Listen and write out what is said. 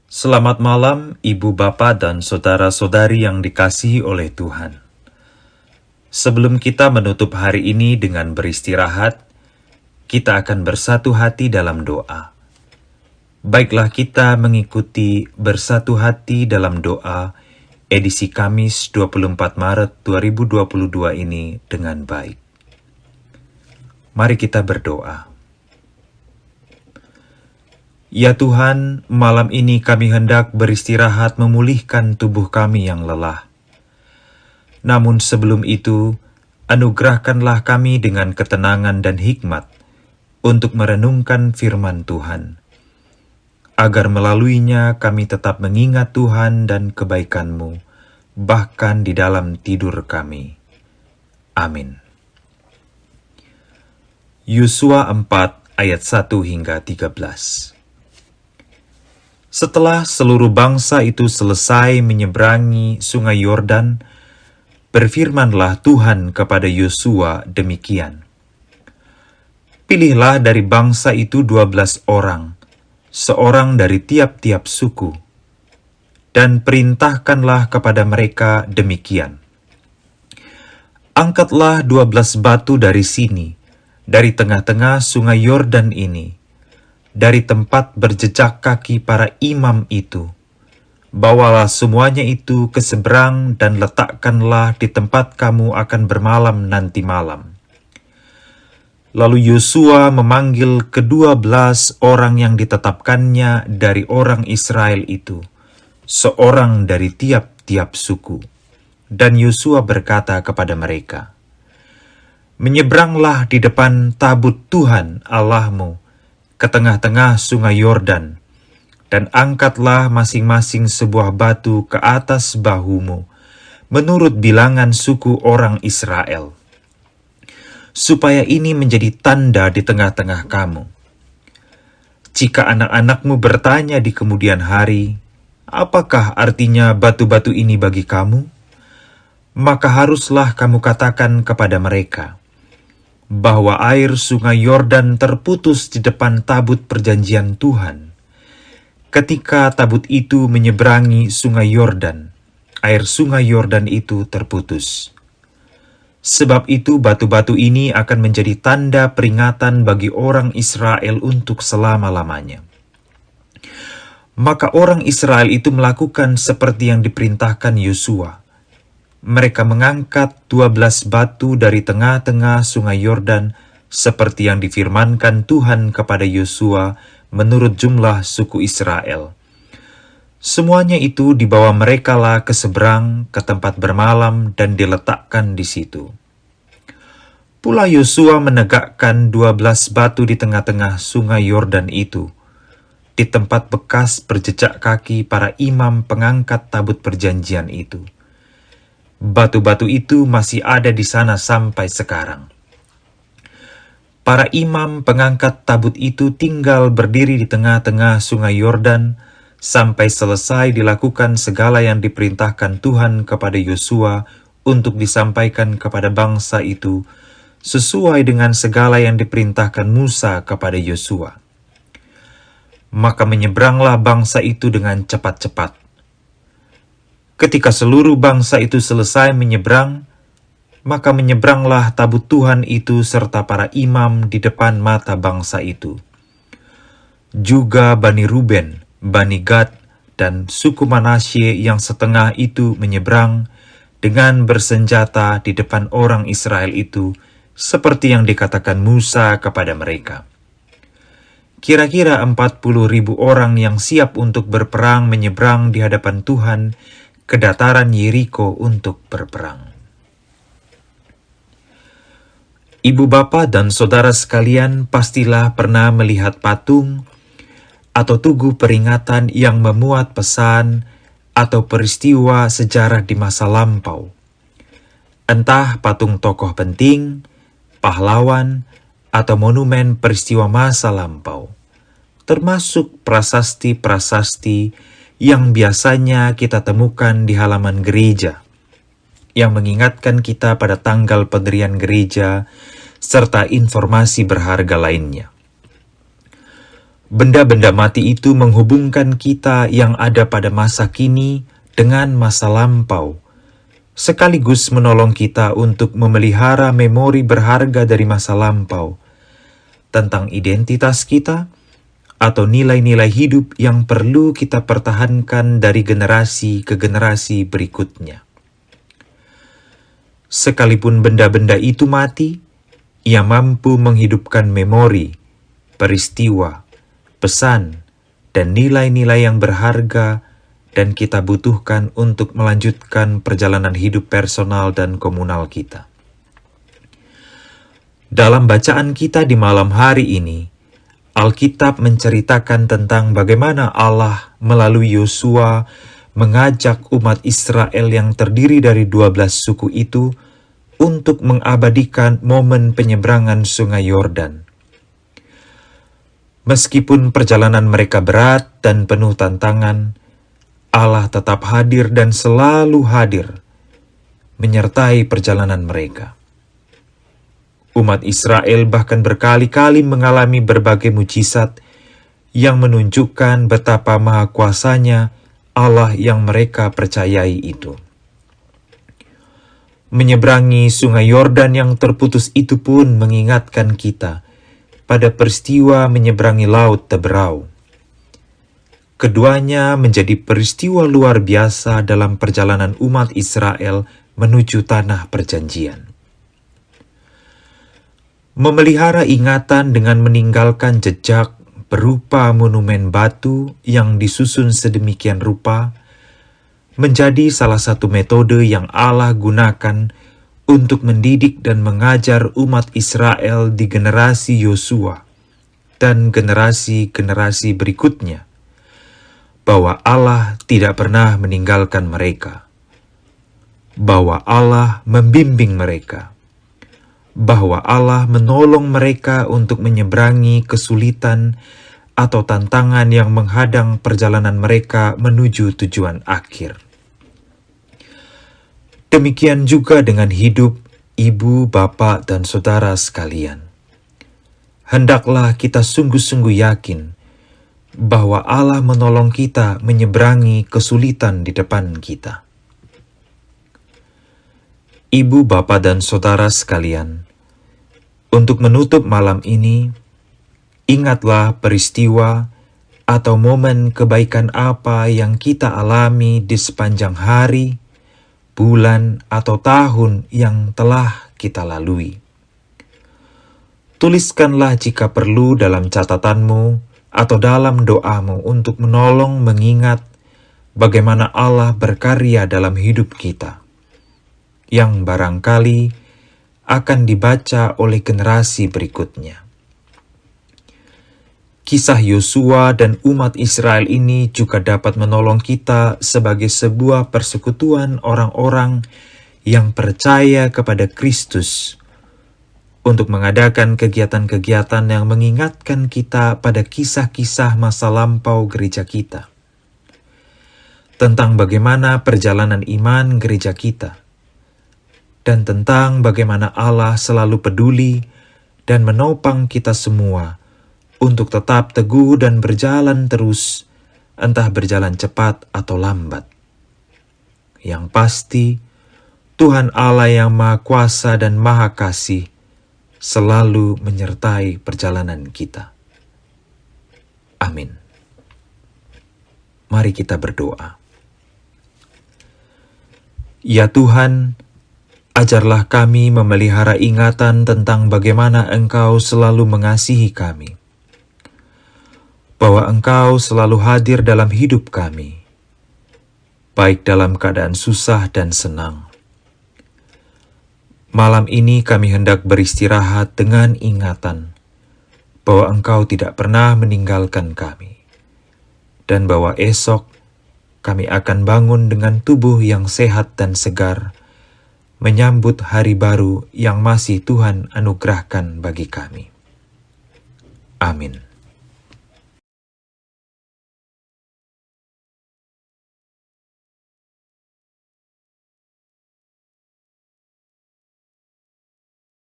Selamat malam, Ibu, Bapak, dan saudara-saudari yang dikasihi oleh Tuhan. Sebelum kita menutup hari ini dengan beristirahat, kita akan bersatu hati dalam doa. Baiklah kita mengikuti bersatu hati dalam doa edisi Kamis 24 Maret 2022 ini dengan baik. Mari kita berdoa. Ya Tuhan, malam ini kami hendak beristirahat memulihkan tubuh kami yang lelah. Namun sebelum itu, anugerahkanlah kami dengan ketenangan dan hikmat untuk merenungkan firman Tuhan, agar melaluinya kami tetap mengingat Tuhan dan kebaikan-Mu, bahkan di dalam tidur kami. Amin. Yosua 4 ayat 1 hingga 13. Setelah seluruh bangsa itu selesai menyeberangi sungai Yordan, berfirmanlah Tuhan kepada Yosua demikian. Pilihlah dari bangsa itu 12 orang, seorang dari tiap-tiap suku, dan perintahkanlah kepada mereka demikian. Angkatlah 12 batu dari sini, dari tengah-tengah sungai Yordan ini, dari tempat berjejak kaki para imam itu. Bawalah semuanya itu ke seberang dan letakkanlah di tempat kamu akan bermalam nanti malam. Lalu Yosua memanggil ke-12 orang yang ditetapkannya dari orang Israel itu, seorang dari tiap-tiap suku. Dan Yosua berkata kepada mereka, "Menyeberanglah di depan tabut Tuhan Allahmu ke tengah-tengah sungai Yordan, dan angkatlah masing-masing sebuah batu ke atas bahumu, menurut bilangan suku orang Israel, supaya ini menjadi tanda di tengah-tengah kamu. Jika anak-anakmu bertanya di kemudian hari, apakah artinya batu-batu ini bagi kamu? Maka haruslah kamu katakan kepada mereka, bahwa air sungai Yordan terputus di depan tabut perjanjian Tuhan. Ketika tabut itu menyeberangi sungai Yordan, air sungai Yordan itu terputus. Sebab itu batu-batu ini akan menjadi tanda peringatan bagi orang Israel untuk selama-lamanya." Maka orang Israel itu melakukan seperti yang diperintahkan Yosua. Mereka mengangkat 12 batu dari tengah-tengah sungai Yordan seperti yang difirmankan Tuhan kepada Yosua menurut jumlah suku Israel. Semuanya itu dibawa merekalah ke seberang ke tempat bermalam dan diletakkan di situ. Pula Yosua menegakkan 12 batu di tengah-tengah sungai Yordan itu, di tempat bekas berjejak kaki para imam pengangkat tabut perjanjian itu. Batu-batu itu masih ada di sana sampai sekarang. Para imam pengangkat tabut itu tinggal berdiri di tengah-tengah sungai Yordan sampai selesai dilakukan segala yang diperintahkan Tuhan kepada Yosua untuk disampaikan kepada bangsa itu, sesuai dengan segala yang diperintahkan Musa kepada Yosua. Maka menyeberanglah bangsa itu dengan cepat-cepat. Ketika seluruh bangsa itu selesai menyeberang, maka menyeberanglah tabut Tuhan itu serta para imam di depan mata bangsa itu. Juga Bani Ruben, Bani Gad, dan suku Manasye yang setengah itu menyeberang dengan bersenjata di depan orang Israel itu, seperti yang dikatakan Musa kepada mereka. Kira-kira 40.000 orang yang siap untuk berperang menyeberang di hadapan Tuhan ke dataran Yeriko untuk berperang. Ibu, bapak, dan saudara sekalian pastilah pernah melihat patung atau tugu peringatan yang memuat pesan atau peristiwa sejarah di masa lampau. Entah patung tokoh penting, pahlawan, atau monumen peristiwa masa lampau, termasuk prasasti-prasasti yang biasanya kita temukan di halaman gereja, yang mengingatkan kita pada tanggal pendirian gereja, serta informasi berharga lainnya. Benda-benda mati itu menghubungkan kita yang ada pada masa kini dengan masa lampau, sekaligus menolong kita untuk memelihara memori berharga dari masa lampau tentang identitas kita atau nilai-nilai hidup yang perlu kita pertahankan dari generasi ke generasi berikutnya. Sekalipun benda-benda itu mati, ia mampu menghidupkan memori, peristiwa, pesan, dan nilai-nilai yang berharga dan kita butuhkan untuk melanjutkan perjalanan hidup personal dan komunal kita. Dalam bacaan kita di malam hari ini, Alkitab menceritakan tentang bagaimana Allah melalui Yosua mengajak umat Israel yang terdiri dari 12 suku itu untuk mengabadikan momen penyeberangan Sungai Yordan. Meskipun perjalanan mereka berat dan penuh tantangan, Allah tetap hadir dan selalu hadir, menyertai perjalanan mereka. Umat Israel bahkan berkali-kali mengalami berbagai mujizat yang menunjukkan betapa maha kuasanya Allah yang mereka percayai itu. Menyeberangi Sungai Yordan yang terputus itu pun mengingatkan kita pada peristiwa menyeberangi Laut Teberau. Keduanya menjadi peristiwa luar biasa dalam perjalanan umat Israel menuju tanah perjanjian. Memelihara ingatan dengan meninggalkan jejak berupa monumen batu yang disusun sedemikian rupa menjadi salah satu metode yang Allah gunakan untuk mendidik dan mengajar umat Israel di generasi Yosua dan generasi-generasi berikutnya, bahwa Allah tidak pernah meninggalkan mereka, bahwa Allah membimbing mereka, bahwa Allah menolong mereka untuk menyeberangi kesulitan atau tantangan yang menghadang perjalanan mereka menuju tujuan akhir. Demikian juga dengan hidup ibu, bapak, dan saudara sekalian. Hendaklah kita sungguh-sungguh yakin bahwa Allah menolong kita menyeberangi kesulitan di depan kita. Ibu, bapak, dan saudara sekalian, untuk menutup malam ini, ingatlah peristiwa atau momen kebaikan apa yang kita alami di sepanjang hari, bulan, atau tahun yang telah kita lalui. Tuliskanlah jika perlu dalam catatanmu atau dalam doamu untuk menolong mengingat bagaimana Allah berkarya dalam hidup kita, yang barangkali akan dibaca oleh generasi berikutnya. Kisah Yosua dan umat Israel ini juga dapat menolong kita sebagai sebuah persekutuan orang-orang yang percaya kepada Kristus untuk mengadakan kegiatan-kegiatan yang mengingatkan kita pada kisah-kisah masa lampau gereja kita, tentang bagaimana perjalanan iman gereja kita, dan tentang bagaimana Allah selalu peduli dan menopang kita semua untuk tetap teguh dan berjalan terus, entah berjalan cepat atau lambat. Yang pasti, Tuhan Allah yang Maha Kuasa dan Maha Kasih selalu menyertai perjalanan kita. Amin. Mari kita berdoa. Ya Tuhan, ajarlah kami memelihara ingatan tentang bagaimana Engkau selalu mengasihi kami, bahwa Engkau selalu hadir dalam hidup kami, baik dalam keadaan susah dan senang. Malam ini kami hendak beristirahat dengan ingatan bahwa Engkau tidak pernah meninggalkan kami, dan bahwa esok kami akan bangun dengan tubuh yang sehat dan segar, menyambut hari baru yang masih Tuhan anugerahkan bagi kami. Amin.